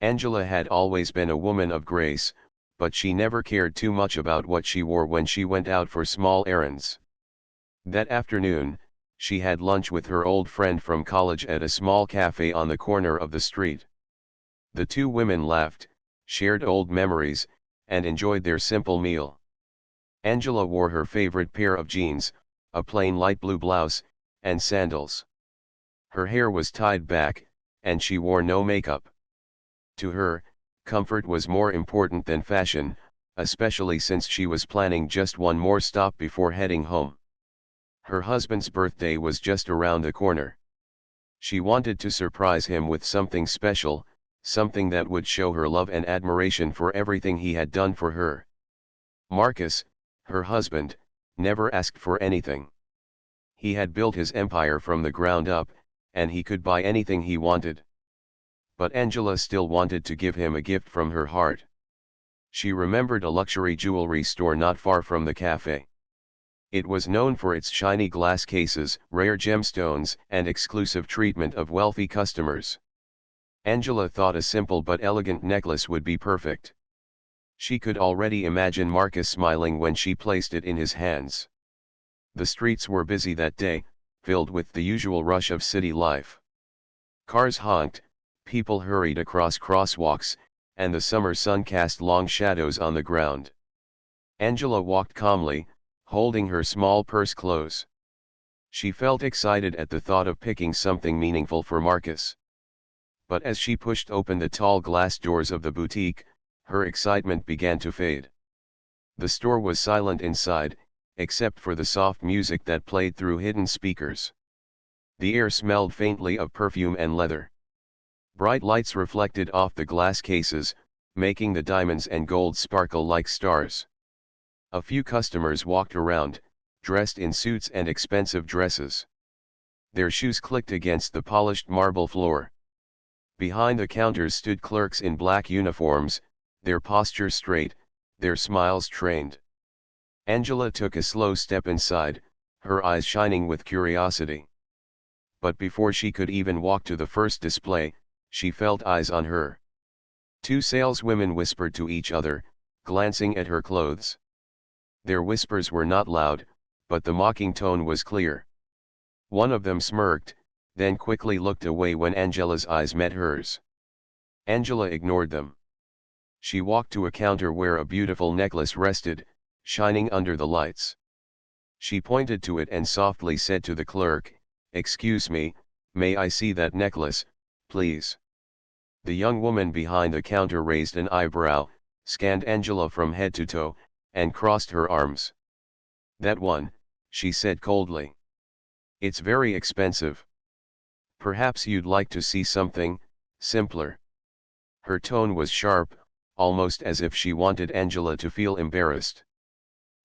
Angela had always been a woman of grace, but she never cared too much about what she wore when she went out for small errands. That afternoon, she had lunch with her old friend from college at a small cafe on the corner of the street. The two women laughed, shared old memories, and enjoyed their simple meal. Angela wore her favorite pair of jeans, a plain light blue blouse, and sandals. Her hair was tied back, and she wore no makeup. To her, comfort was more important than fashion, especially since she was planning just one more stop before heading home. Her husband's birthday was just around the corner. She wanted to surprise him with something special, something that would show her love and admiration for everything he had done for her. Marcus, her husband, never asked for anything. He had built his empire from the ground up, and he could buy anything he wanted. But Angela still wanted to give him a gift from her heart. She remembered a luxury jewelry store not far from the cafe. It was known for its shiny glass cases, rare gemstones, and exclusive treatment of wealthy customers. Angela thought a simple but elegant necklace would be perfect. She could already imagine Marcus smiling when she placed it in his hands. The streets were busy that day, filled with the usual rush of city life. Cars honked, people hurried across crosswalks, and the summer sun cast long shadows on the ground. Angela walked calmly, holding her small purse close. She felt excited at the thought of picking something meaningful for Marcus. But as she pushed open the tall glass doors of the boutique, her excitement began to fade. The store was silent inside, except for the soft music that played through hidden speakers. The air smelled faintly of perfume and leather. Bright lights reflected off the glass cases, making the diamonds and gold sparkle like stars. A few customers walked around, dressed in suits and expensive dresses. Their shoes clicked against the polished marble floor. Behind the counters stood clerks in black uniforms, their posture straight, their smiles trained. Angela took a slow step inside, her eyes shining with curiosity. But before she could even walk to the first display, she felt eyes on her. Two saleswomen whispered to each other, glancing at her clothes. Their whispers were not loud, but the mocking tone was clear. One of them smirked, then quickly looked away when Angela's eyes met hers. Angela ignored them. She walked to a counter where a beautiful necklace rested, shining under the lights. She pointed to it and softly said to the clerk, "Excuse me, may I see that necklace, please?" The young woman behind the counter raised an eyebrow, scanned Angela from head to toe, and crossed her arms. "That one," she said coldly. "It's very expensive. Perhaps you'd like to see something simpler." Her tone was sharp, almost as if she wanted Angela to feel embarrassed.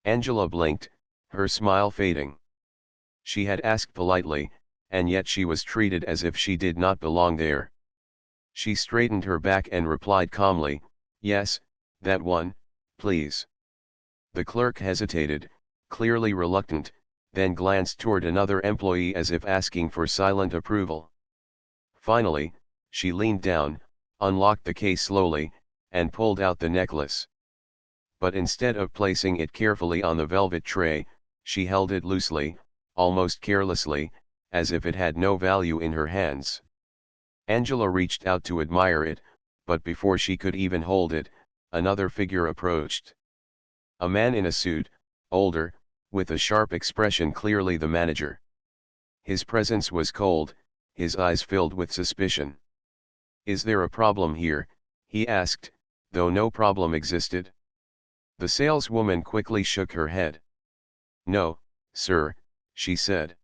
Angela blinked, her smile fading. She had asked politely, and yet she was treated as if she did not belong there. She straightened her back and replied calmly, "Yes, that one, please." The clerk hesitated, clearly reluctant, then glanced toward another employee as if asking for silent approval. Finally, she leaned down, unlocked the case slowly, and pulled out the necklace. But instead of placing it carefully on the velvet tray, she held it loosely, almost carelessly, as if it had no value in her hands. Angela reached out to admire it, but before she could even hold it, another figure approached. A man in a suit, older, with a sharp expression, clearly the manager. His presence was cold, his eyes filled with suspicion. "Is there a problem here?" he asked, though no problem existed. The saleswoman quickly shook her head. "No, sir," she said.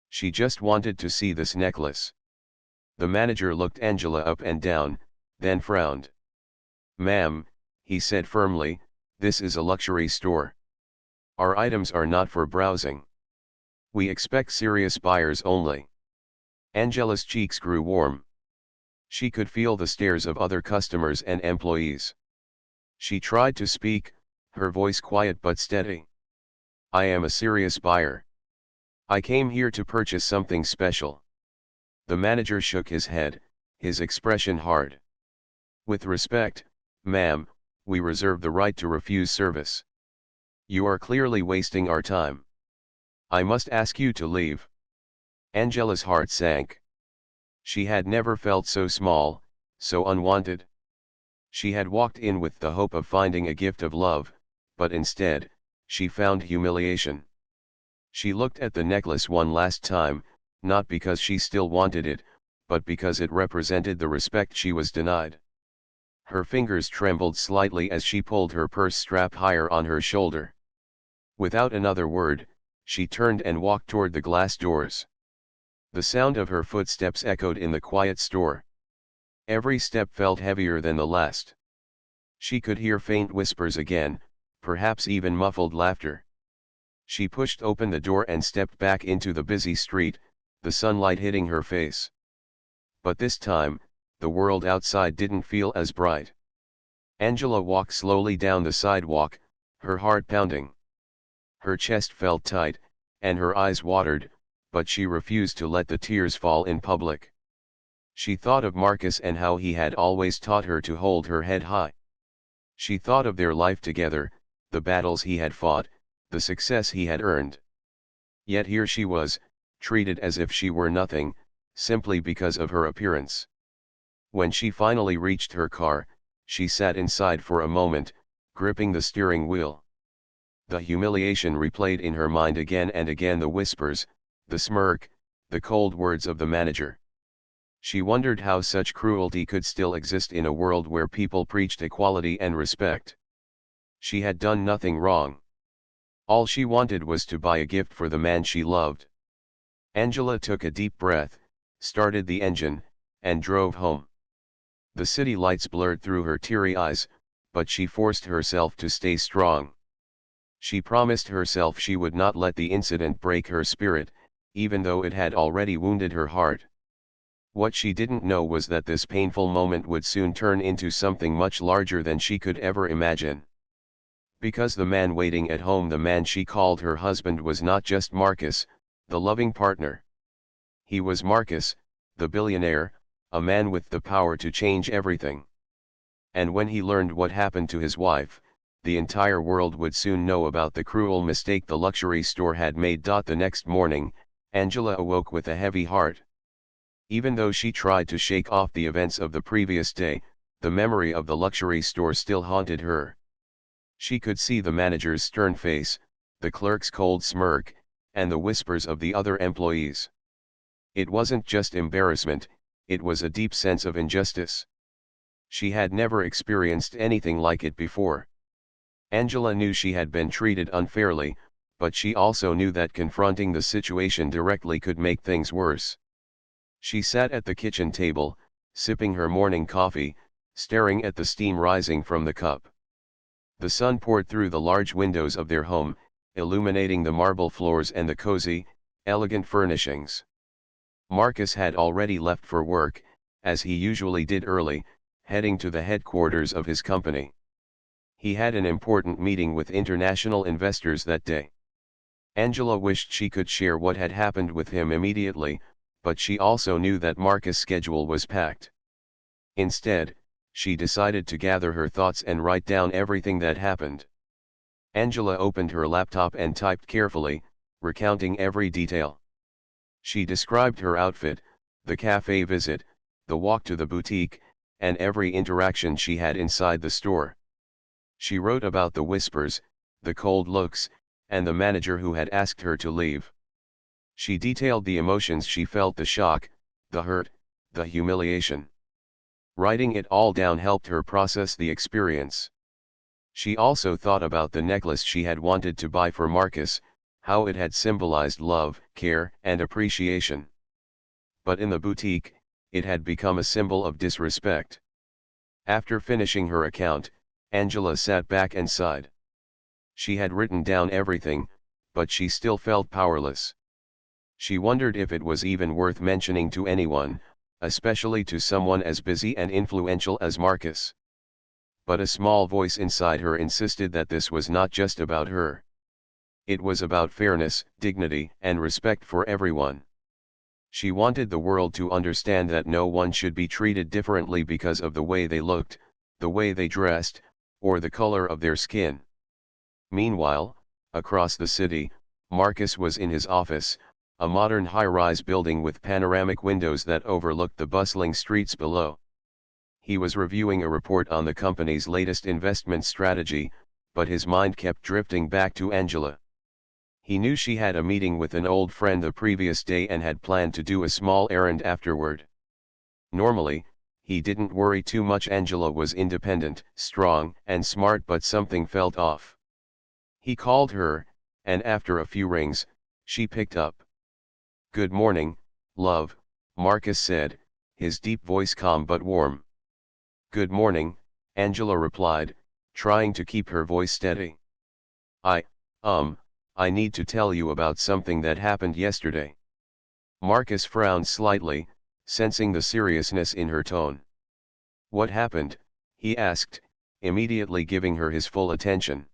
"She just wanted to see this necklace." The manager looked Angela up and down, then frowned. "Ma'am," he said firmly, "this is a luxury store. Our items are not for browsing. We expect serious buyers only." Angela's cheeks grew warm. She could feel the stares of other customers and employees. She tried to speak, her voice quiet but steady. "I am a serious buyer. I came here to purchase something special." The manager shook his head, his expression hard. With respect, ma'am, we reserve the right to refuse service. You are clearly wasting our time. I must ask you to leave. Angela's heart sank. She had never felt so small, so unwanted. She had walked in with the hope of finding a gift of love, but instead, she found humiliation. She looked at the necklace one last time, not because she still wanted it, but because it represented the respect she was denied. Her fingers trembled slightly as she pulled her purse strap higher on her shoulder. Without another word, she turned and walked toward the glass doors. The sound of her footsteps echoed in the quiet store. Every step felt heavier than the last. She could hear faint whispers again, perhaps even muffled laughter. She pushed open the door and stepped back into the busy street, the sunlight hitting her face. But this time, the world outside didn't feel as bright. Angela walked slowly down the sidewalk, her heart pounding. Her chest felt tight, and her eyes watered, but she refused to let the tears fall in public. She thought of Marcus and how he had always taught her to hold her head high. She thought of their life together, the battles he had fought, the success he had earned. Yet here she was, treated as if she were nothing, simply because of her appearance. When she finally reached her car, she sat inside for a moment, gripping the steering wheel. The humiliation replayed in her mind again and again, the whispers, the smirk, the cold words of the manager. She wondered how such cruelty could still exist in a world where people preached equality and respect. She had done nothing wrong. All she wanted was to buy a gift for the man she loved. Angela took a deep breath, started the engine, and drove home. The city lights blurred through her teary eyes, but she forced herself to stay strong. She promised herself she would not let the incident break her spirit, even though it had already wounded her heart. What she didn't know was that this painful moment would soon turn into something much larger than she could ever imagine. Because the man waiting at home, the man she called her husband, was not just Marcus, the loving partner. He was Marcus, the billionaire, a man with the power to change everything. And when he learned what happened to his wife, the entire world would soon know about the cruel mistake the luxury store had made. The next morning, Angela awoke with a heavy heart. Even though she tried to shake off the events of the previous day, the memory of the luxury store still haunted her. She could see the manager's stern face, the clerk's cold smirk, and the whispers of the other employees. It wasn't just embarrassment, it was a deep sense of injustice. She had never experienced anything like it before. Angela knew she had been treated unfairly, but she also knew that confronting the situation directly could make things worse. She sat at the kitchen table, sipping her morning coffee, staring at the steam rising from the cup. The sun poured through the large windows of their home, illuminating the marble floors and the cozy, elegant furnishings. Marcus had already left for work, as he usually did early, heading to the headquarters of his company. He had an important meeting with international investors that day. Angela wished she could share what had happened with him immediately, but she also knew that Marcus' schedule was packed. Instead, she decided to gather her thoughts and write down everything that happened. Angela opened her laptop and typed carefully, recounting every detail. She described her outfit, the cafe visit, the walk to the boutique, and every interaction she had inside the store. She wrote about the whispers, the cold looks, and the manager who had asked her to leave. She detailed the emotions she felt, the shock, the hurt, the humiliation. Writing it all down helped her process the experience. She also thought about the necklace she had wanted to buy for Marcus, how it had symbolized love, care, and appreciation. But in the boutique, it had become a symbol of disrespect. After finishing her account, Angela sat back and sighed. She had written down everything, but she still felt powerless. She wondered if it was even worth mentioning to anyone, especially to someone as busy and influential as Marcus. But a small voice inside her insisted that this was not just about her. It was about fairness, dignity, and respect for everyone. She wanted the world to understand that no one should be treated differently because of the way they looked, the way they dressed, or the color of their skin. Meanwhile, across the city, Marcus was in his office, a modern high-rise building with panoramic windows that overlooked the bustling streets below. He was reviewing a report on the company's latest investment strategy, but his mind kept drifting back to Angela. He knew she had a meeting with an old friend the previous day and had planned to do a small errand afterward. Normally, he didn't worry too much. Angela was independent, strong, and smart, but something felt off. He called her, and after a few rings, she picked up. "Good morning, love," Marcus said, his deep voice calm but warm. "Good morning," Angela replied, trying to keep her voice steady. I, I need to tell you about something that happened yesterday." Marcus frowned slightly, sensing the seriousness in her tone. "What happened?" he asked, immediately giving her his full attention.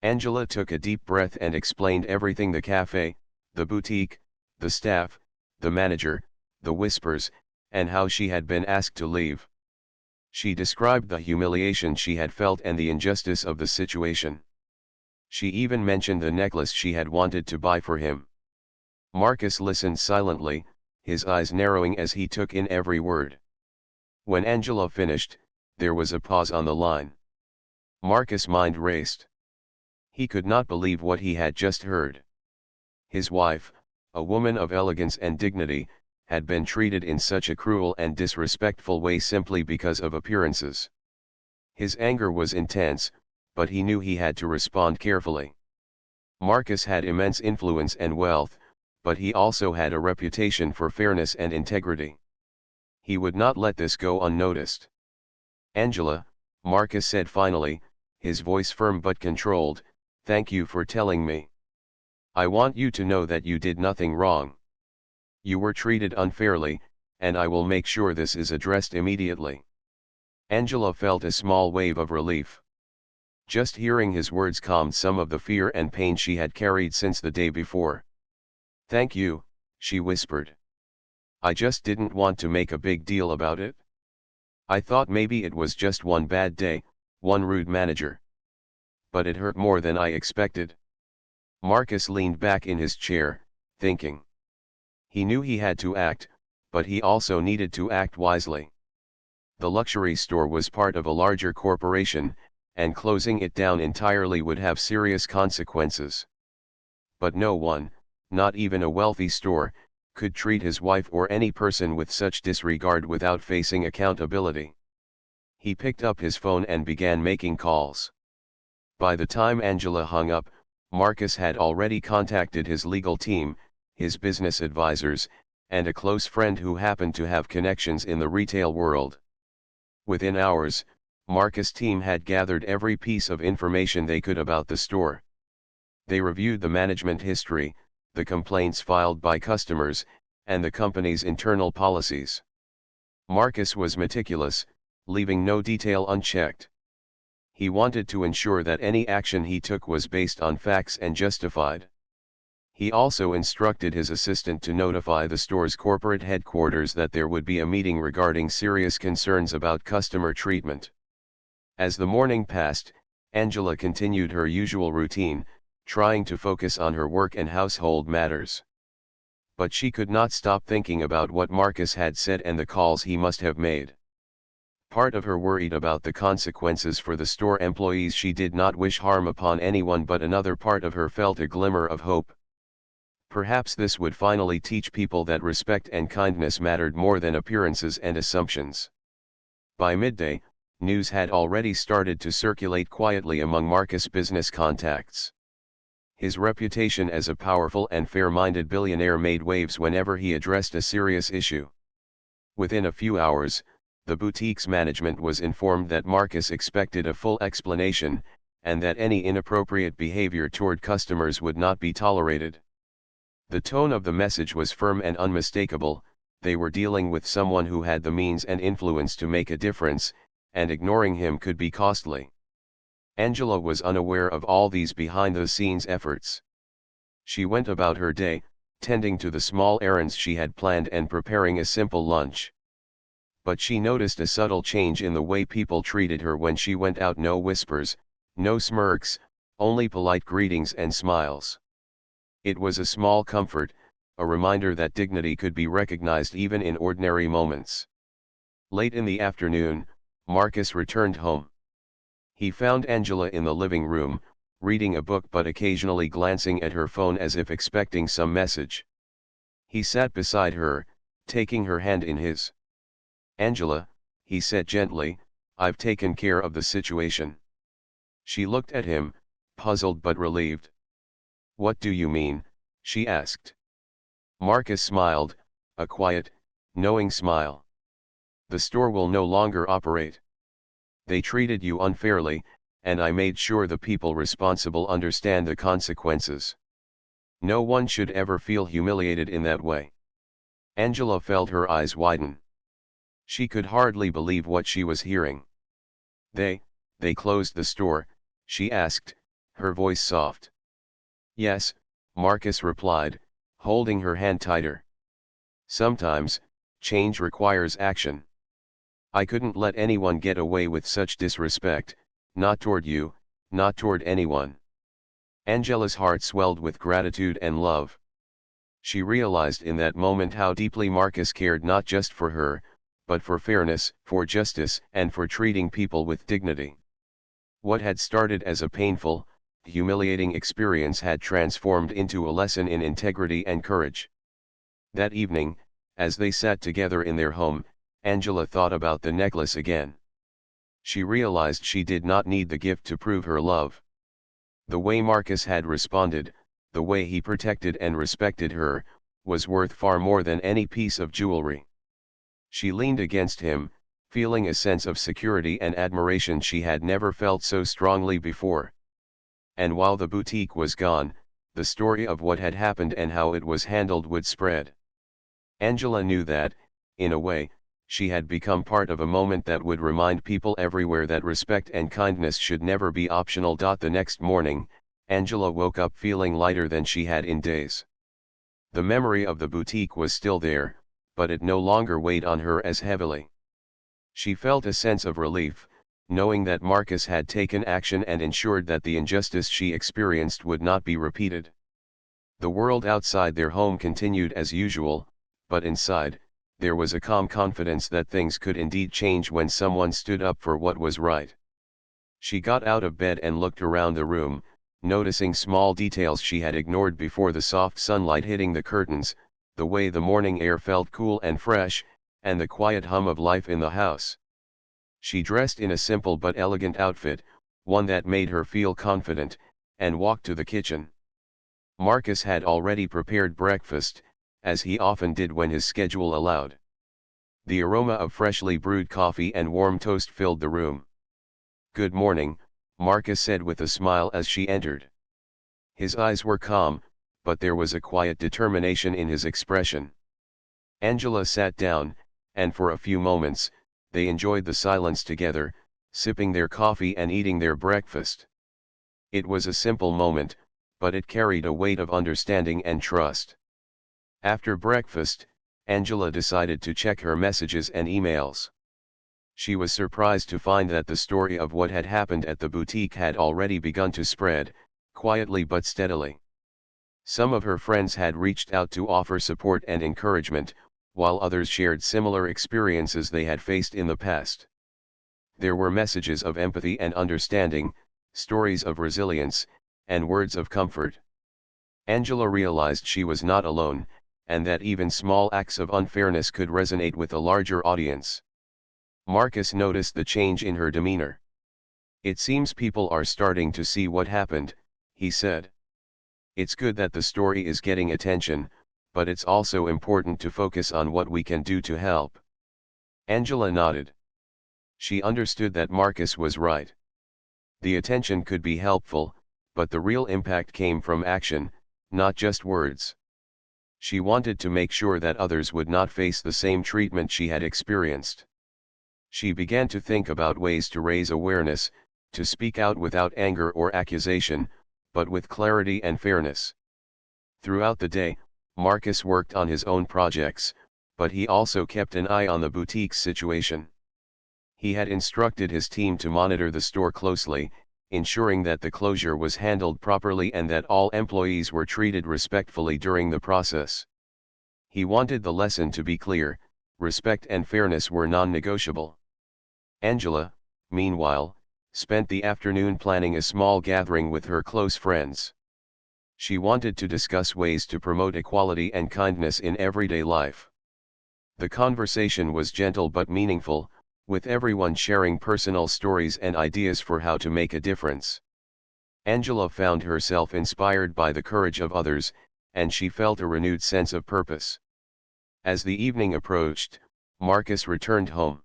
Angela took a deep breath and explained everything: the cafe, the boutique, the staff, the manager, the whispers, and how she had been asked to leave. She described the humiliation she had felt and the injustice of the situation. She even mentioned the necklace she had wanted to buy for him. Marcus listened silently, his eyes narrowing as he took in every word. When Angela finished, there was a pause on the line. Marcus' mind raced. He could not believe what he had just heard. His wife, a woman of elegance and dignity, had been treated in such a cruel and disrespectful way simply because of appearances. His anger was intense, but he knew he had to respond carefully. Marcus had immense influence and wealth, but he also had a reputation for fairness and integrity. He would not let this go unnoticed. "Angela," Marcus said finally, his voice firm but controlled, "thank you for telling me. I want you to know that you did nothing wrong. You were treated unfairly, and I will make sure this is addressed immediately." Angela felt a small wave of relief. Just hearing his words calmed some of the fear and pain she had carried since the day before. "Thank you," she whispered. "I just didn't want to make a big deal about it. I thought maybe it was just one bad day, one rude manager. But it hurt more than I expected." Marcus leaned back in his chair, thinking. He knew he had to act, but he also needed to act wisely. The luxury store was part of a larger corporation, and closing it down entirely would have serious consequences. But no one, not even a wealthy store, could treat his wife or any person with such disregard without facing accountability. He picked up his phone and began making calls. By the time Angela hung up, Marcus had already contacted his legal team, his business advisors, and a close friend who happened to have connections in the retail world. Within hours, Marcus' team had gathered every piece of information they could about the store. They reviewed the management history, the complaints filed by customers, and the company's internal policies. Marcus was meticulous, leaving no detail unchecked. He wanted to ensure that any action he took was based on facts and justified. He also instructed his assistant to notify the store's corporate headquarters that there would be a meeting regarding serious concerns about customer treatment. As the morning passed, Angela continued her usual routine, trying to focus on her work and household matters. But she could not stop thinking about what Marcus had said and the calls he must have made. Part of her worried about the consequences for the store employees. She did not wish harm upon anyone, but another part of her felt a glimmer of hope. Perhaps this would finally teach people that respect and kindness mattered more than appearances and assumptions. By midday, news had already started to circulate quietly among Marcus' business contacts. His reputation as a powerful and fair-minded billionaire made waves whenever he addressed a serious issue. Within a few hours, the boutique's management was informed that Marcus expected a full explanation, and that any inappropriate behavior toward customers would not be tolerated. The tone of the message was firm and unmistakable. They were dealing with someone who had the means and influence to make a difference, and ignoring him could be costly. Angela was unaware of all these behind-the-scenes efforts. She went about her day, tending to the small errands she had planned and preparing a simple lunch. But she noticed a subtle change in the way people treated her when she went out. No whispers, no smirks, only polite greetings and smiles. It was a small comfort, a reminder that dignity could be recognized even in ordinary moments. Late in the afternoon, Marcus returned home. He found Angela in the living room, reading a book but occasionally glancing at her phone as if expecting some message. He sat beside her, taking her hand in his. "Angela," he said gently, "I've taken care of the situation." She looked at him, puzzled but relieved. "What do you mean?" she asked. Marcus smiled, a quiet, knowing smile. "The store will no longer operate. They treated you unfairly, and I made sure the people responsible understand the consequences. No one should ever feel humiliated in that way." Angela felt her eyes widen. She could hardly believe what she was hearing. They closed the store?" she asked, her voice soft. "Yes," Marcus replied, holding her hand tighter. "Sometimes, change requires action. I couldn't let anyone get away with such disrespect, not toward you, not toward anyone." Angela's heart swelled with gratitude and love. She realized in that moment how deeply Marcus cared not just for her, but for fairness, for justice, and for treating people with dignity. What had started as a painful, humiliating experience had transformed into a lesson in integrity and courage. That evening, as they sat together in their home, Angela thought about the necklace again. She realized she did not need the gift to prove her love. The way Marcus had responded, the way he protected and respected her, was worth far more than any piece of jewelry. She leaned against him, feeling a sense of security and admiration she had never felt so strongly before. And while the boutique was gone, the story of what had happened and how it was handled would spread. Angela knew that, in a way, she had become part of a moment that would remind people everywhere that respect and kindness should never be optional. The next morning, Angela woke up feeling lighter than she had in days. The memory of the boutique was still there, but it no longer weighed on her as heavily. She felt a sense of relief, knowing that Marcus had taken action and ensured that the injustice she experienced would not be repeated. The world outside their home continued as usual, but inside, there was a calm confidence that things could indeed change when someone stood up for what was right. She got out of bed and looked around the room, noticing small details she had ignored before: the soft sunlight hitting the curtains, the way the morning air felt cool and fresh, and the quiet hum of life in the house. She dressed in a simple but elegant outfit, one that made her feel confident, and walked to the kitchen. Marcus had already prepared breakfast, as he often did when his schedule allowed. The aroma of freshly brewed coffee and warm toast filled the room. "Good morning," Marcus said with a smile as she entered. His eyes were calm, but there was a quiet determination in his expression. Angela sat down, and for a few moments, they enjoyed the silence together, sipping their coffee and eating their breakfast. It was a simple moment, but it carried a weight of understanding and trust. After breakfast, Angela decided to check her messages and emails. She was surprised to find that the story of what had happened at the boutique had already begun to spread, quietly but steadily. Some of her friends had reached out to offer support and encouragement, while others shared similar experiences they had faced in the past. There were messages of empathy and understanding, stories of resilience, and words of comfort. Angela realized she was not alone, and that even small acts of unfairness could resonate with a larger audience. Marcus noticed the change in her demeanor. "It seems people are starting to see what happened," he said. "It's good that the story is getting attention, but it's also important to focus on what we can do to help." Angela nodded. She understood that Marcus was right. The attention could be helpful, but the real impact came from action, not just words. She wanted to make sure that others would not face the same treatment she had experienced. She began to think about ways to raise awareness, to speak out without anger or accusation, but with clarity and fairness. Throughout the day, Marcus worked on his own projects, but he also kept an eye on the boutique's situation. He had instructed his team to monitor the store closely, ensuring that the closure was handled properly and that all employees were treated respectfully during the process. He wanted the lesson to be clear: respect and fairness were non-negotiable. Angela, meanwhile, spent the afternoon planning a small gathering with her close friends. She wanted to discuss ways to promote equality and kindness in everyday life. The conversation was gentle but meaningful, with everyone sharing personal stories and ideas for how to make a difference. Angela found herself inspired by the courage of others, and she felt a renewed sense of purpose. As the evening approached, Marcus returned home.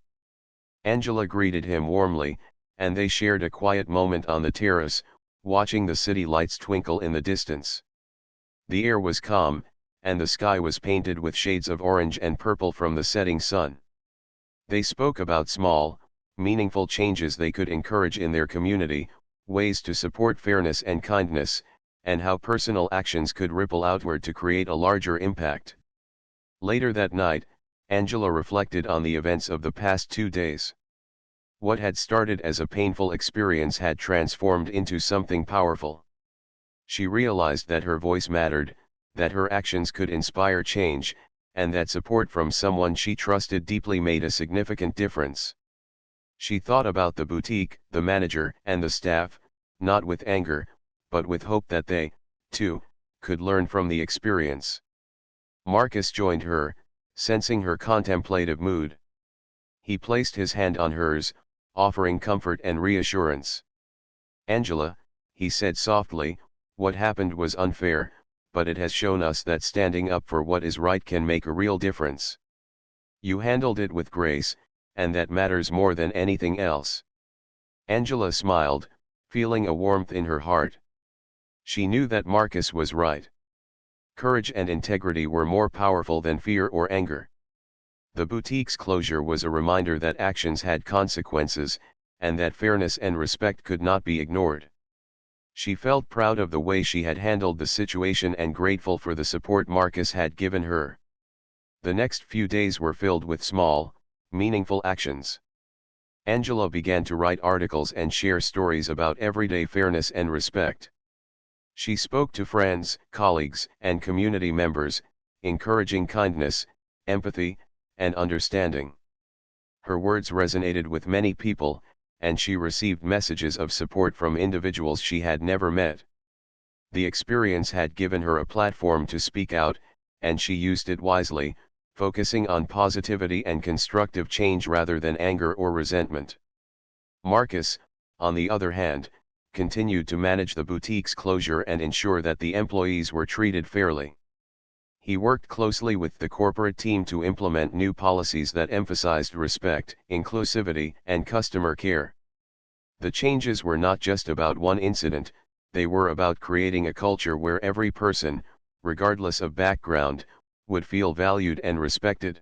Angela greeted him warmly, and they shared a quiet moment on the terrace, watching the city lights twinkle in the distance. The air was calm, and the sky was painted with shades of orange and purple from the setting sun. They spoke about small, meaningful changes they could encourage in their community, ways to support fairness and kindness, and how personal actions could ripple outward to create a larger impact. Later that night, Angela reflected on the events of the past 2 days. What had started as a painful experience had transformed into something powerful. She realized that her voice mattered, that her actions could inspire change, and that support from someone she trusted deeply made a significant difference. She thought about the boutique, the manager, and the staff, not with anger, but with hope that they, too, could learn from the experience. Marcus joined her, sensing her contemplative mood. He placed his hand on hers, offering comfort and reassurance. "Angela," he said softly, "what happened was unfair, but it has shown us that standing up for what is right can make a real difference. You handled it with grace, and that matters more than anything else." Angela smiled, feeling a warmth in her heart. She knew that Marcus was right. Courage and integrity were more powerful than fear or anger. The boutique's closure was a reminder that actions had consequences, and that fairness and respect could not be ignored. She felt proud of the way she had handled the situation and grateful for the support Marcus had given her. The next few days were filled with small, meaningful actions. Angela began to write articles and share stories about everyday fairness and respect. She spoke to friends, colleagues, and community members, encouraging kindness, empathy, and understanding. Her words resonated with many people, and she received messages of support from individuals she had never met. The experience had given her a platform to speak out, and she used it wisely, focusing on positivity and constructive change rather than anger or resentment. Marcus, on the other hand, continued to manage the boutique's closure and ensure that the employees were treated fairly. He worked closely with the corporate team to implement new policies that emphasized respect, inclusivity, and customer care. The changes were not just about one incident, they were about creating a culture where every person, regardless of background, would feel valued and respected.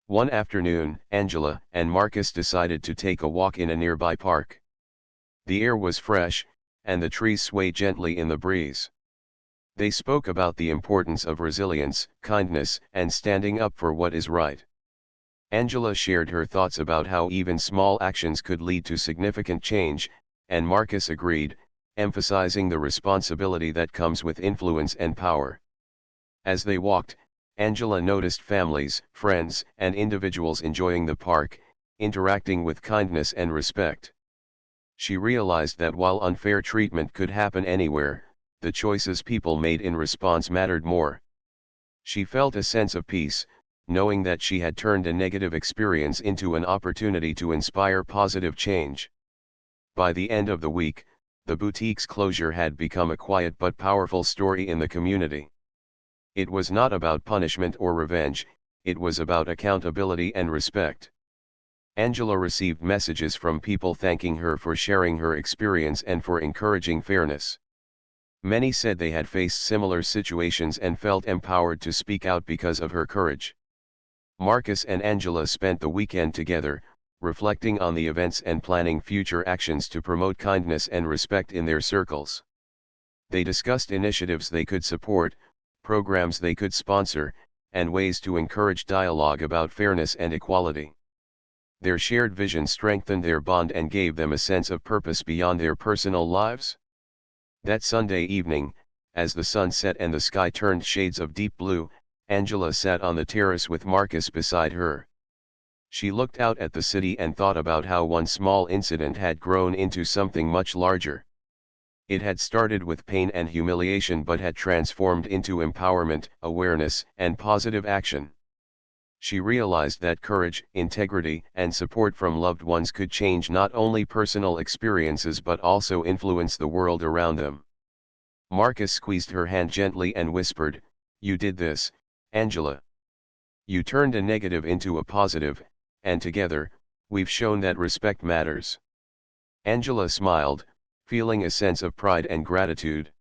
One afternoon, Angela and Marcus decided to take a walk in a nearby park. The air was fresh, and the trees swayed gently in the breeze. They spoke about the importance of resilience, kindness, and standing up for what is right. Angela shared her thoughts about how even small actions could lead to significant change, and Marcus agreed, emphasizing the responsibility that comes with influence and power. As they walked, Angela noticed families, friends, and individuals enjoying the park, interacting with kindness and respect. She realized that while unfair treatment could happen anywhere, the choices people made in response mattered more. She felt a sense of peace, knowing that she had turned a negative experience into an opportunity to inspire positive change. By the end of the week, the boutique's closure had become a quiet but powerful story in the community. It was not about punishment or revenge, it was about accountability and respect. Angela received messages from people thanking her for sharing her experience and for encouraging fairness. Many said they had faced similar situations and felt empowered to speak out because of her courage. Marcus and Angela spent the weekend together, reflecting on the events and planning future actions to promote kindness and respect in their circles. They discussed initiatives they could support, programs they could sponsor, and ways to encourage dialogue about fairness and equality. Their shared vision strengthened their bond and gave them a sense of purpose beyond their personal lives. That Sunday evening, as the sun set and the sky turned shades of deep blue, Angela sat on the terrace with Marcus beside her. She looked out at the city and thought about how one small incident had grown into something much larger. It had started with pain and humiliation but had transformed into empowerment, awareness, and positive action. She realized that courage, integrity, and support from loved ones could change not only personal experiences but also influence the world around them. Marcus squeezed her hand gently and whispered, "You did this, Angela. You turned a negative into a positive, and together, we've shown that respect matters." Angela smiled, feeling a sense of pride and gratitude.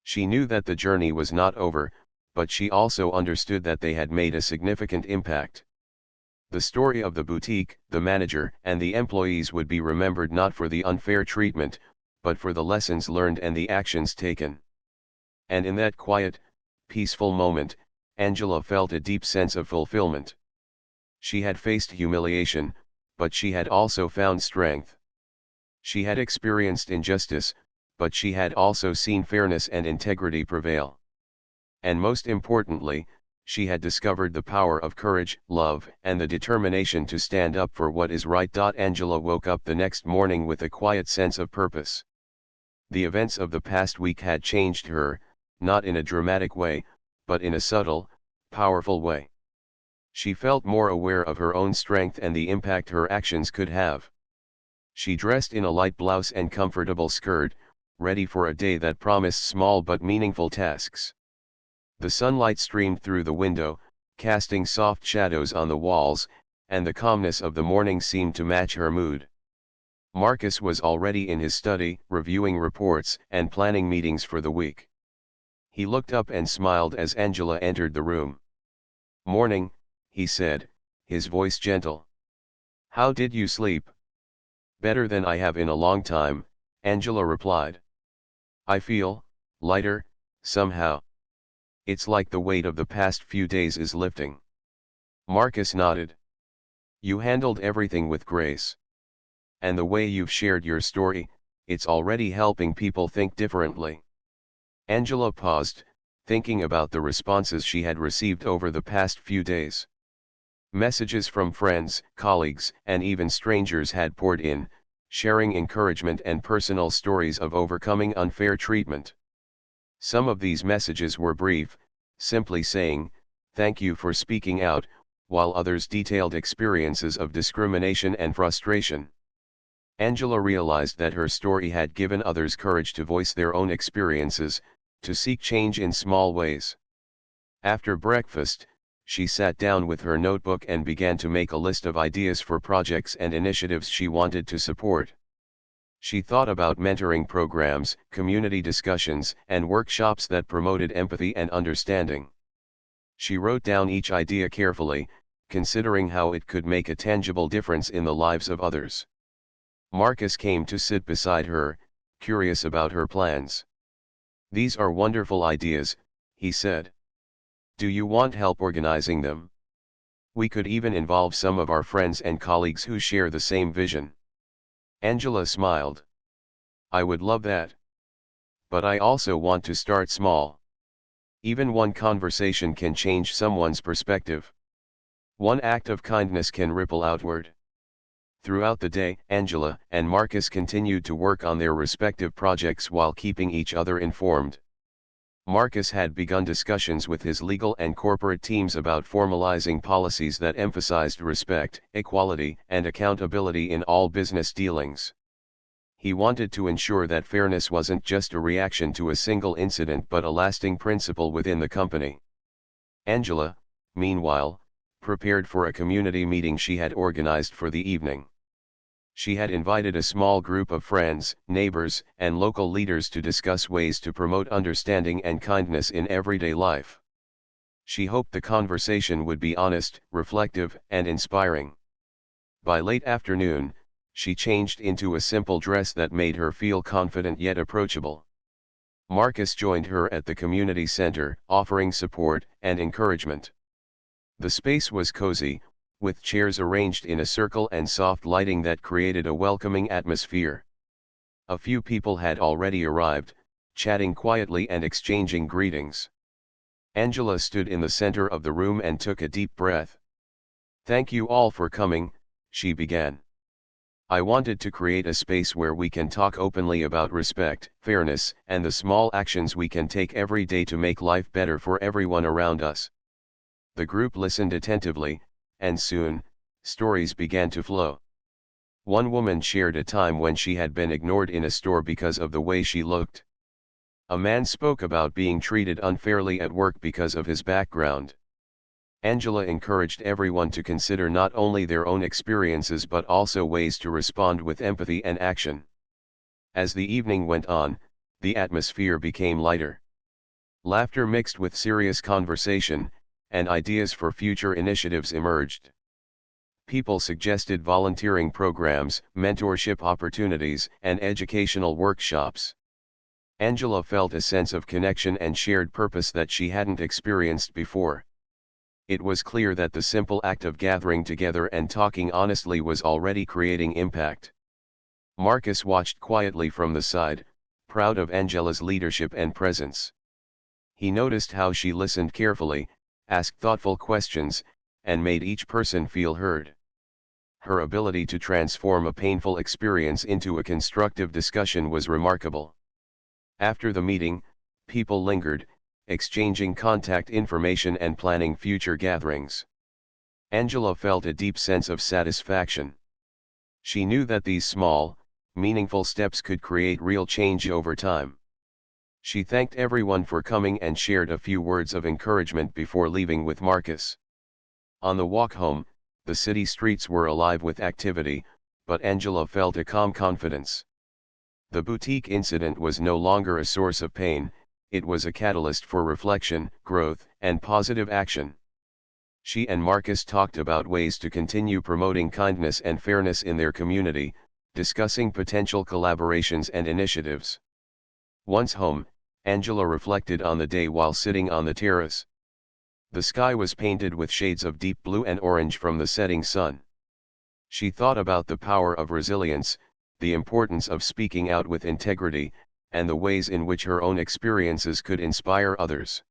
She knew that the journey was not over, but she also understood that they had made a significant impact. The story of the boutique, the manager, and the employees would be remembered not for the unfair treatment, but for the lessons learned and the actions taken. And in that quiet, peaceful moment, Angela felt a deep sense of fulfillment. She had faced humiliation, but she had also found strength. She had experienced injustice, but she had also seen fairness and integrity prevail. And most importantly, she had discovered the power of courage, love, and the determination to stand up for what is right. Angela woke up the next morning with a quiet sense of purpose. The events of the past week had changed her, not in a dramatic way, but in a subtle, powerful way. She felt more aware of her own strength and the impact her actions could have. She dressed in a light blouse and comfortable skirt, ready for a day that promised small but meaningful tasks. The sunlight streamed through the window, casting soft shadows on the walls, and the calmness of the morning seemed to match her mood. Marcus was already in his study, reviewing reports and planning meetings for the week. He looked up and smiled as Angela entered the room. "Morning," he said, his voice gentle. "How did you sleep?" "Better than I have in a long time," Angela replied. "I feel lighter, somehow. It's like the weight of the past few days is lifting." Marcus nodded. "You handled everything with grace. And the way you've shared your story, it's already helping people think differently." Angela paused, thinking about the responses she had received over the past few days. Messages from friends, colleagues, and even strangers had poured in, sharing encouragement and personal stories of overcoming unfair treatment. Some of these messages were brief, simply saying, "Thank you for speaking out," while others detailed experiences of discrimination and frustration. Angela realized that her story had given others courage to voice their own experiences, to seek change in small ways. After breakfast, she sat down with her notebook and began to make a list of ideas for projects and initiatives she wanted to support. She thought about mentoring programs, community discussions, and workshops that promoted empathy and understanding. She wrote down each idea carefully, considering how it could make a tangible difference in the lives of others. Marcus came to sit beside her, curious about her plans. "These are wonderful ideas," he said. "Do you want help organizing them? We could even involve some of our friends and colleagues who share the same vision." Angela smiled. "I would love that. But I also want to start small. Even one conversation can change someone's perspective. One act of kindness can ripple outward." Throughout the day, Angela and Marcus continued to work on their respective projects while keeping each other informed. Marcus had begun discussions with his legal and corporate teams about formalizing policies that emphasized respect, equality, and accountability in all business dealings. He wanted to ensure that fairness wasn't just a reaction to a single incident but a lasting principle within the company. Angela, meanwhile, prepared for a community meeting she had organized for the evening. She had invited a small group of friends, neighbors, and local leaders to discuss ways to promote understanding and kindness in everyday life. She hoped the conversation would be honest, reflective, and inspiring. By late afternoon, she changed into a simple dress that made her feel confident yet approachable. Marcus joined her at the community center, offering support and encouragement. The space was cozy, with chairs arranged in a circle and soft lighting that created a welcoming atmosphere. A few people had already arrived, chatting quietly and exchanging greetings. Angela stood in the center of the room and took a deep breath. "Thank you all for coming," she began. "I wanted to create a space where we can talk openly about respect, fairness, and the small actions we can take every day to make life better for everyone around us." The group listened attentively, and soon, stories began to flow. One woman shared a time when she had been ignored in a store because of the way she looked. A man spoke about being treated unfairly at work because of his background. Angela encouraged everyone to consider not only their own experiences but also ways to respond with empathy and action. As the evening went on, the atmosphere became lighter. Laughter mixed with serious conversation, and ideas for future initiatives emerged. People suggested volunteering programs, mentorship opportunities, and educational workshops. Angela felt a sense of connection and shared purpose that she hadn't experienced before. It was clear that the simple act of gathering together and talking honestly was already creating impact. Marcus watched quietly from the side, proud of Angela's leadership and presence. He noticed how she listened carefully, asked thoughtful questions, and made each person feel heard. Her ability to transform a painful experience into a constructive discussion was remarkable. After the meeting, people lingered, exchanging contact information and planning future gatherings. Angela felt a deep sense of satisfaction. She knew that these small, meaningful steps could create real change over time. She thanked everyone for coming and shared a few words of encouragement before leaving with Marcus. On the walk home, the city streets were alive with activity, but Angela felt a calm confidence. The boutique incident was no longer a source of pain, it was a catalyst for reflection, growth, and positive action. She and Marcus talked about ways to continue promoting kindness and fairness in their community, discussing potential collaborations and initiatives. Once home, Angela reflected on the day while sitting on the terrace. The sky was painted with shades of deep blue and orange from the setting sun. She thought about the power of resilience, the importance of speaking out with integrity, and the ways in which her own experiences could inspire others.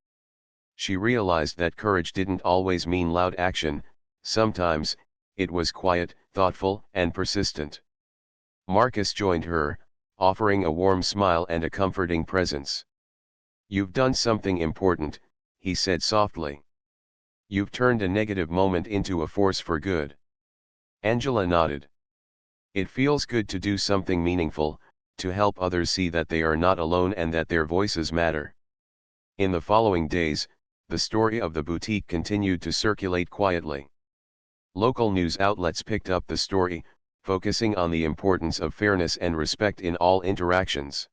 She realized that courage didn't always mean loud action, sometimes, it was quiet, thoughtful, and persistent. Marcus joined her, offering a warm smile and a comforting presence. "You've done something important," he said softly. "You've turned a negative moment into a force for good." Angela nodded. "It feels good to do something meaningful, to help others see that they are not alone and that their voices matter." In the following days, the story of the boutique continued to circulate quietly. Local news outlets picked up the story, focusing on the importance of fairness and respect in all interactions.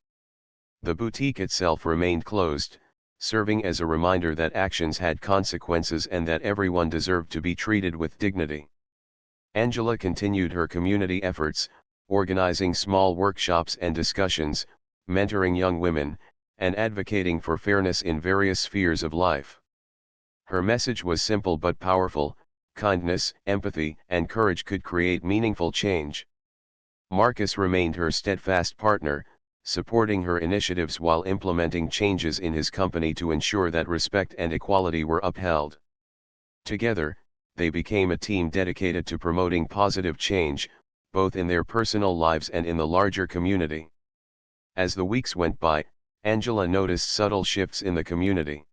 The boutique itself remained closed, serving as a reminder that actions had consequences and that everyone deserved to be treated with dignity. Angela continued her community efforts, organizing small workshops and discussions, mentoring young women, and advocating for fairness in various spheres of life. Her message was simple but powerful: kindness, empathy, and courage could create meaningful change. Marcus remained her steadfast partner, supporting her initiatives while implementing changes in his company to ensure that respect and equality were upheld. Together, they became a team dedicated to promoting positive change, both in their personal lives and in the larger community. As the weeks went by, Angela noticed subtle shifts in the community.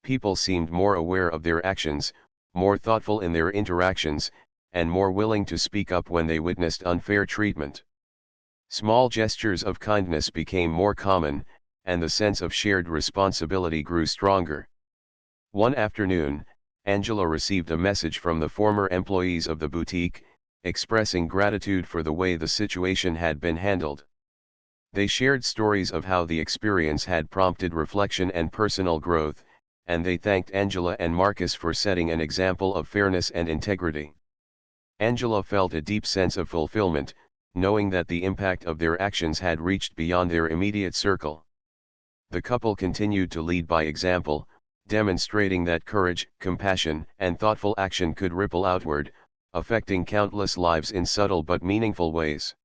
People seemed more aware of their actions, more thoughtful in their interactions, and more willing to speak up when they witnessed unfair treatment. Small gestures of kindness became more common, and the sense of shared responsibility grew stronger. One afternoon, Angela received a message from the former employees of the boutique, expressing gratitude for the way the situation had been handled. They shared stories of how the experience had prompted reflection and personal growth, and they thanked Angela and Marcus for setting an example of fairness and integrity. Angela felt a deep sense of fulfillment, knowing that the impact of their actions had reached beyond their immediate circle. The couple continued to lead by example, demonstrating that courage, compassion, and thoughtful action could ripple outward, affecting countless lives in subtle but meaningful ways.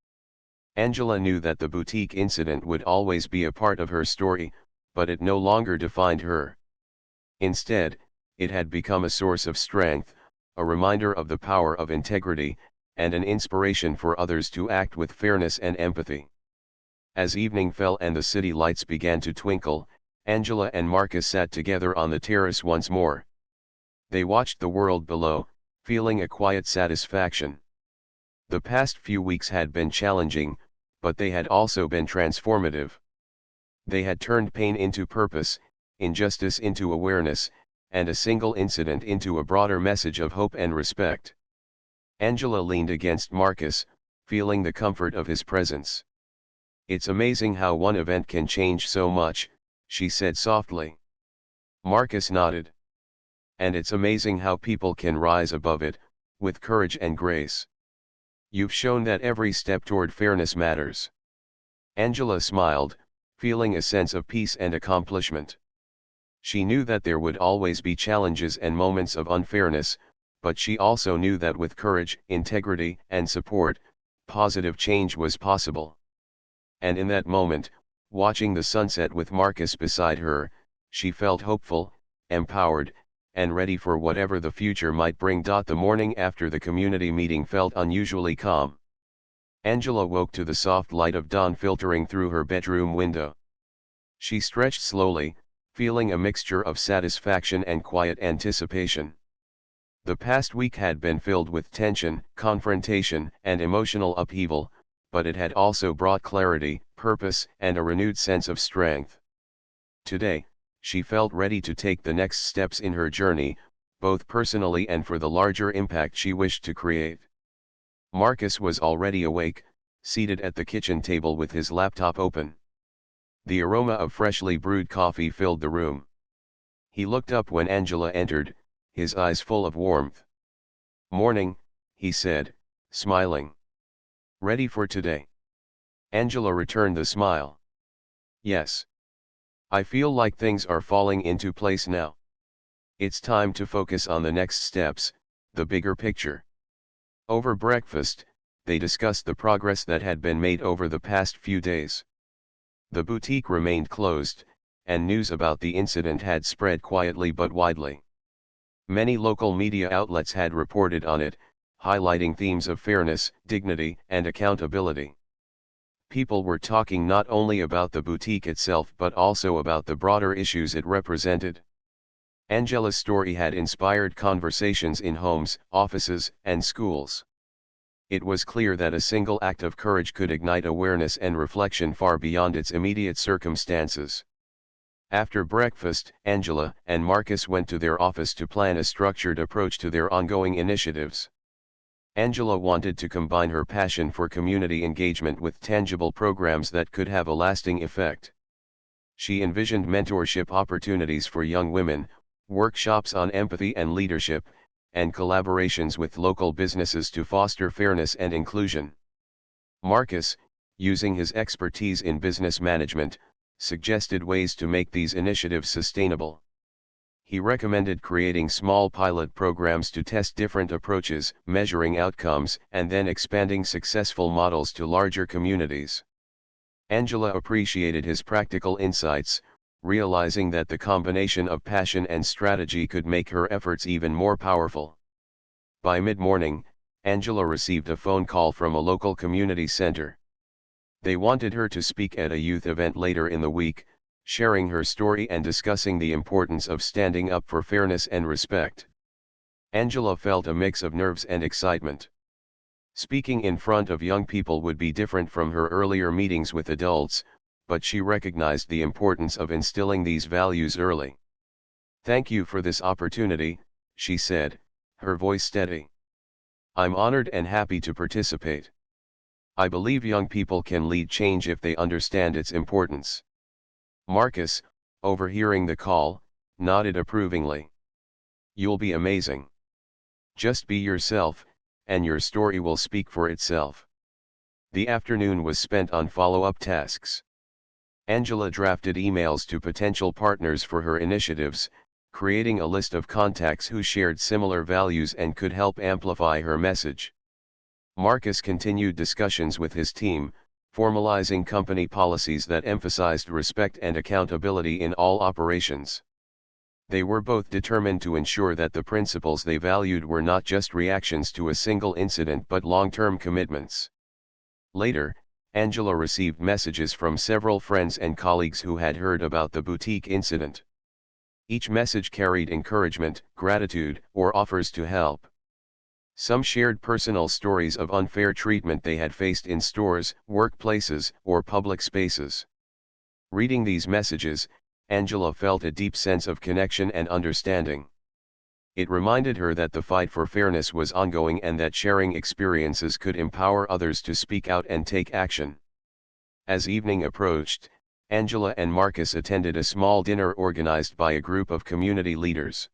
Angela knew that the boutique incident would always be a part of her story, but it no longer defined her. Instead, it had become a source of strength, a reminder of the power of integrity, and an inspiration for others to act with fairness and empathy. As evening fell and the city lights began to twinkle, Angela and Marcus sat together on the terrace once more. They watched the world below, feeling a quiet satisfaction. The past few weeks had been challenging, but they had also been transformative. They had turned pain into purpose, injustice into awareness, and a single incident into a broader message of hope and respect. Angela leaned against Marcus, feeling the comfort of his presence. "It's amazing how one event can change so much," she said softly. Marcus nodded. "And it's amazing how people can rise above it, with courage and grace. You've shown that every step toward fairness matters." Angela smiled, feeling a sense of peace and accomplishment. She knew that there would always be challenges and moments of unfairness, but she also knew that with courage, integrity, and support, positive change was possible. And in that moment, watching the sunset with Marcus beside her, she felt hopeful, empowered, and ready for whatever the future might bring. The morning after the community meeting felt unusually calm. Angela woke to the soft light of dawn filtering through her bedroom window. She stretched slowly, feeling a mixture of satisfaction and quiet anticipation. The past week had been filled with tension, confrontation, and emotional upheaval, but it had also brought clarity, purpose, and a renewed sense of strength. Today, she felt ready to take the next steps in her journey, both personally and for the larger impact she wished to create. Marcus was already awake, seated at the kitchen table with his laptop open. The aroma of freshly brewed coffee filled the room. He looked up when Angela entered, his eyes full of warmth. "Morning," he said, smiling. "Ready for today?" Angela returned the smile. "Yes. I feel like things are falling into place now. It's time to focus on the next steps, the bigger picture." Over breakfast, they discussed the progress that had been made over the past few days. The boutique remained closed, and news about the incident had spread quietly but widely. Many local media outlets had reported on it, highlighting themes of fairness, dignity, and accountability. People were talking not only about the boutique itself but also about the broader issues it represented. Angela's story had inspired conversations in homes, offices, and schools. It was clear that a single act of courage could ignite awareness and reflection far beyond its immediate circumstances. After breakfast, Angela and Marcus went to their office to plan a structured approach to their ongoing initiatives. Angela wanted to combine her passion for community engagement with tangible programs that could have a lasting effect. She envisioned mentorship opportunities for young women, workshops on empathy and leadership, and collaborations with local businesses to foster fairness and inclusion. Marcus, using his expertise in business management, suggested ways to make these initiatives sustainable. He recommended creating small pilot programs to test different approaches, measuring outcomes, and then expanding successful models to larger communities. Angela appreciated his practical insights, realizing that the combination of passion and strategy could make her efforts even more powerful. By mid-morning, Angela received a phone call from a local community center. They wanted her to speak at a youth event later in the week, sharing her story and discussing the importance of standing up for fairness and respect. Angela felt a mix of nerves and excitement. Speaking in front of young people would be different from her earlier meetings with adults, but she recognized the importance of instilling these values early. "Thank you for this opportunity," she said, her voice steady. "I'm honored and happy to participate. I believe young people can lead change if they understand its importance." Marcus, overhearing the call, nodded approvingly. "You'll be amazing. Just be yourself, and your story will speak for itself." The afternoon was spent on follow-up tasks. Angela drafted emails to potential partners for her initiatives, creating a list of contacts who shared similar values and could help amplify her message. Marcus continued discussions with his team, formalizing company policies that emphasized respect and accountability in all operations. They were both determined to ensure that the principles they valued were not just reactions to a single incident but long-term commitments. Later, Angela received messages from several friends and colleagues who had heard about the boutique incident. Each message carried encouragement, gratitude, or offers to help. Some shared personal stories of unfair treatment they had faced in stores, workplaces, or public spaces. Reading these messages, Angela felt a deep sense of connection and understanding. It reminded her that the fight for fairness was ongoing and that sharing experiences could empower others to speak out and take action. As evening approached, Angela and Marcus attended a small dinner organized by a group of community leaders.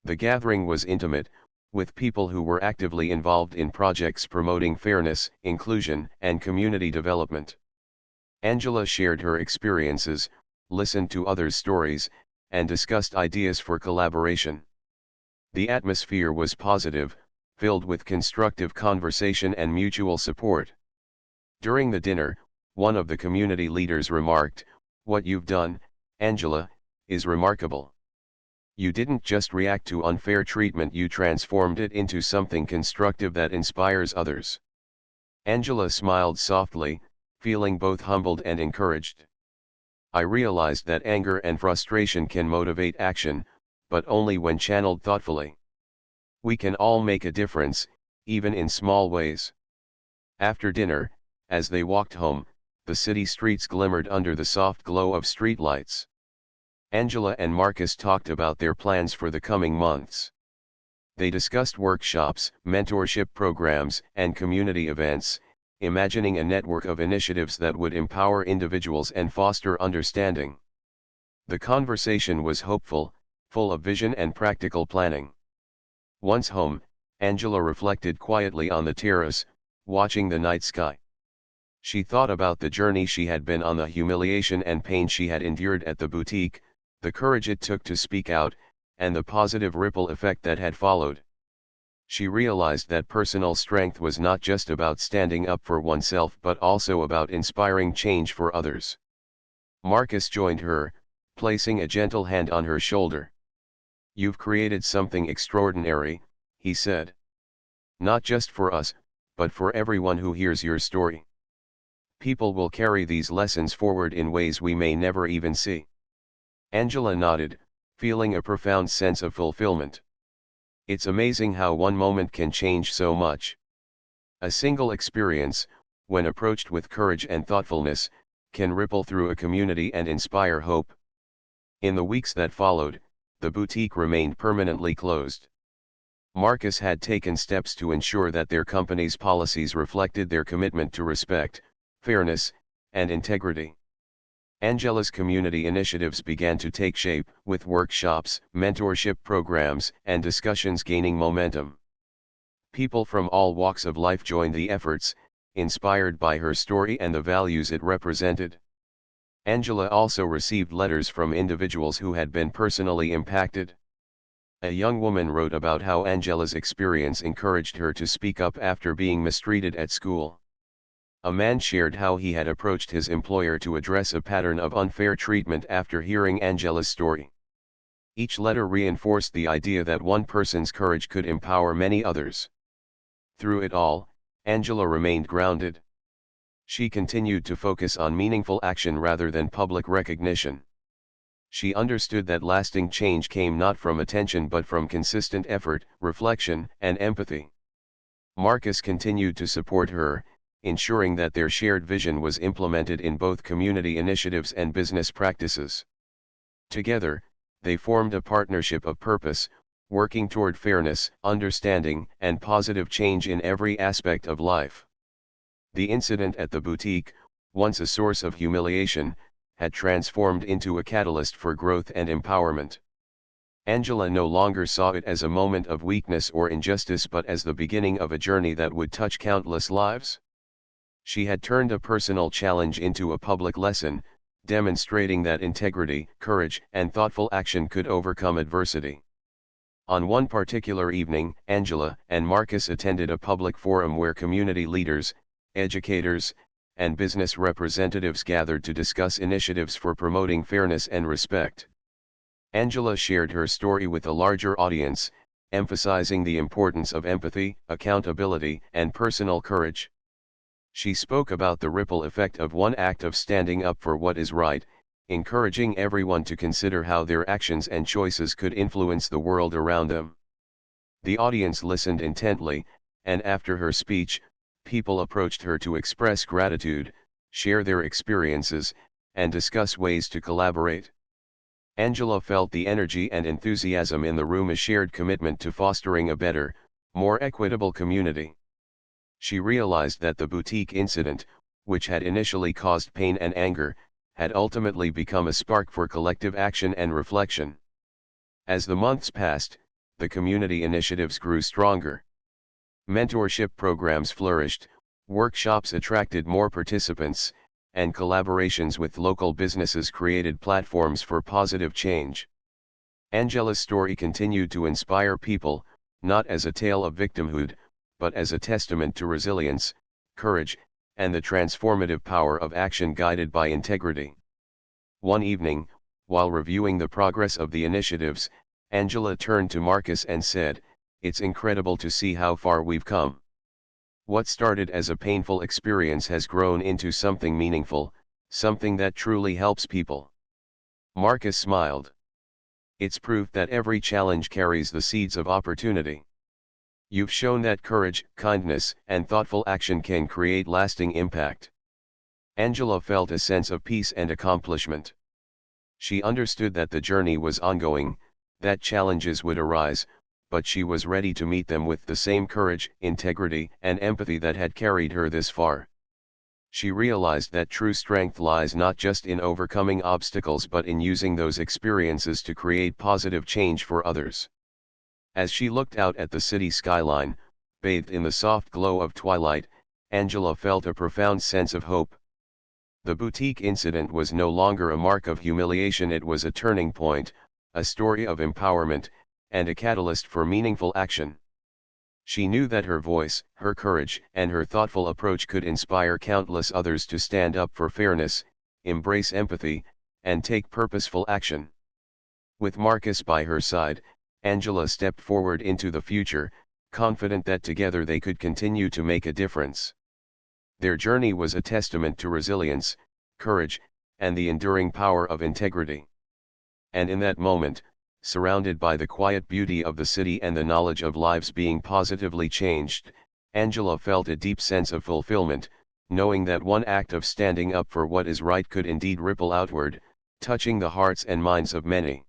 The gathering was intimate, with people who were actively involved in projects promoting fairness, inclusion, and community development. Angela shared her experiences, listened to others' stories, and discussed ideas for collaboration. The atmosphere was positive, filled with constructive conversation and mutual support. During the dinner, one of the community leaders remarked, "What you've done, Angela, is remarkable. You didn't just react to unfair treatment, you transformed it into something constructive that inspires others." Angela smiled softly, feeling both humbled and encouraged. "I realized that anger and frustration can motivate action, but only when channeled thoughtfully. We can all make a difference, even in small ways." After dinner, as they walked home, the city streets glimmered under the soft glow of streetlights. Angela and Marcus talked about their plans for the coming months. They discussed workshops, mentorship programs, and community events, imagining a network of initiatives that would empower individuals and foster understanding. The conversation was hopeful, full of vision and practical planning. Once home, Angela reflected quietly on the terrace, watching the night sky. She thought about the journey she had been on, the humiliation and pain she had endured at the boutique, the courage it took to speak out, and the positive ripple effect that had followed. She realized that personal strength was not just about standing up for oneself but also about inspiring change for others. Marcus joined her, placing a gentle hand on her shoulder. "You've created something extraordinary," he said. "Not just for us, but for everyone who hears your story. People will carry these lessons forward in ways we may never even see." Angela nodded, feeling a profound sense of fulfillment. It's amazing how one moment can change so much. A single experience, when approached with courage and thoughtfulness, can ripple through a community and inspire hope. In the weeks that followed, the boutique remained permanently closed. Marcus had taken steps to ensure that their company's policies reflected their commitment to respect, fairness, and integrity. Angela's community initiatives began to take shape, with workshops, mentorship programs, and discussions gaining momentum. People from all walks of life joined the efforts, inspired by her story and the values it represented. Angela also received letters from individuals who had been personally impacted. A young woman wrote about how Angela's experience encouraged her to speak up after being mistreated at school. A man shared how he had approached his employer to address a pattern of unfair treatment after hearing Angela's story. Each letter reinforced the idea that one person's courage could empower many others. Through it all, Angela remained grounded. She continued to focus on meaningful action rather than public recognition. She understood that lasting change came not from attention but from consistent effort, reflection, and empathy. Marcus continued to support her, ensuring that their shared vision was implemented in both community initiatives and business practices. Together, they formed a partnership of purpose, working toward fairness, understanding, and positive change in every aspect of life. The incident at the boutique, once a source of humiliation, had transformed into a catalyst for growth and empowerment. Angela no longer saw it as a moment of weakness or injustice but as the beginning of a journey that would touch countless lives. She had turned a personal challenge into a public lesson, demonstrating that integrity, courage, and thoughtful action could overcome adversity. On one particular evening, Angela and Marcus attended a public forum where community leaders, educators, and business representatives gathered to discuss initiatives for promoting fairness and respect. Angela shared her story with a larger audience, emphasizing the importance of empathy, accountability, and personal courage. She spoke about the ripple effect of one act of standing up for what is right, encouraging everyone to consider how their actions and choices could influence the world around them. The audience listened intently, and after her speech, people approached her to express gratitude, share their experiences, and discuss ways to collaborate. Angela felt the energy and enthusiasm in the room, a shared commitment to fostering a better, more equitable community. She realized that the boutique incident, which had initially caused pain and anger, had ultimately become a spark for collective action and reflection. As the months passed, the community initiatives grew stronger. Mentorship programs flourished, workshops attracted more participants, and collaborations with local businesses created platforms for positive change. Angela's story continued to inspire people, not as a tale of victimhood, but as a testament to resilience, courage, and the transformative power of action guided by integrity. One evening, while reviewing the progress of the initiatives, Angela turned to Marcus and said, "It's incredible to see how far we've come. What started as a painful experience has grown into something meaningful, something that truly helps people." Marcus smiled. "It's proof that every challenge carries the seeds of opportunity. You've shown that courage, kindness, and thoughtful action can create lasting impact." Angela felt a sense of peace and accomplishment. She understood that the journey was ongoing, that challenges would arise, but she was ready to meet them with the same courage, integrity, and empathy that had carried her this far. She realized that true strength lies not just in overcoming obstacles but in using those experiences to create positive change for others. As she looked out at the city skyline, bathed in the soft glow of twilight, Angela felt a profound sense of hope. The boutique incident was no longer a mark of humiliation, it was a turning point, a story of empowerment, and a catalyst for meaningful action. She knew that her voice, her courage, and her thoughtful approach could inspire countless others to stand up for fairness, embrace empathy, and take purposeful action. With Marcus by her side, Angela stepped forward into the future, confident that together they could continue to make a difference. Their journey was a testament to resilience, courage, and the enduring power of integrity. And in that moment, surrounded by the quiet beauty of the city and the knowledge of lives being positively changed, Angela felt a deep sense of fulfillment, knowing that one act of standing up for what is right could indeed ripple outward, touching the hearts and minds of many.